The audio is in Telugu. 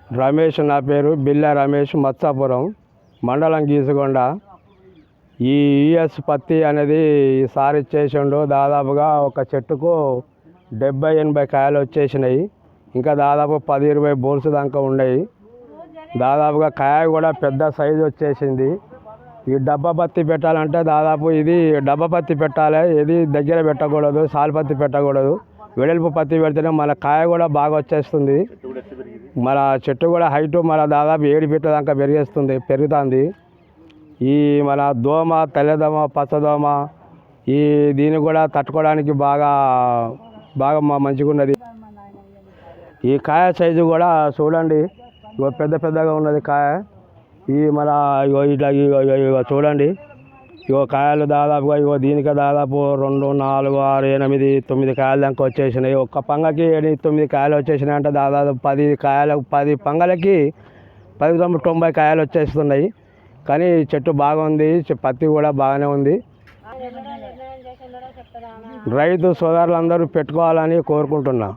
రమేష్, నా పేరు బిల్లా రమేష్, మత్సాపురం మండలం గీసుగొండ. ఈ యుఎస్ పత్తి అనేది ఈసారి ఇచ్చేసిండు. దాదాపుగా ఒక చెట్టుకు 70-80 కాయలు వచ్చేసినాయి. ఇంకా దాదాపు 10-20 బోల్స్ దాకా ఉన్నాయి. దాదాపుగా కాయ కూడా పెద్ద సైజు వచ్చేసింది. ఈ డబ్బా పత్తి పెట్టాలంటే దాదాపు ఇది డబ్బా పత్తి పెట్టాలి. ఇది దగ్గర పెట్టకూడదు, సాల్ పత్తి పెట్టకూడదు. వెడల్పు పత్తి పెడితేనే మన కాయ కూడా బాగా వచ్చేస్తుంది. మన చెట్టు కూడా హైటు మన దాదాపు 7 ఫీట్ల దాకా పెరుగుతుంది. ఈ మన దోమ, తెల్లదోమ, పచ్చదోమ ఈ దీన్ని కూడా తట్టుకోవడానికి బాగా మంచిగా ఉన్నది. ఈ కాయ సైజు కూడా చూడండి, పెద్దగా ఉన్నది కాయ. ఈ మన ఇట్లా చూడండి, కాయలు దాదాపుగా దీనికి దాదాపు 2, 4, 6, 8, 9 కాయలు దాకా వచ్చేసినాయి. ఒక్క పంగకి 8-9 కాయలు వచ్చేసినాయి అంటే దాదాపు 10 పంగలకి 10-90 కాయలు వచ్చేస్తున్నాయి. కానీ చెట్టు బాగుంది, పత్తి కూడా బాగానే ఉంది. రైతు సోదరులందరూ పెట్టుకోవాలని కోరుకుంటున్నా.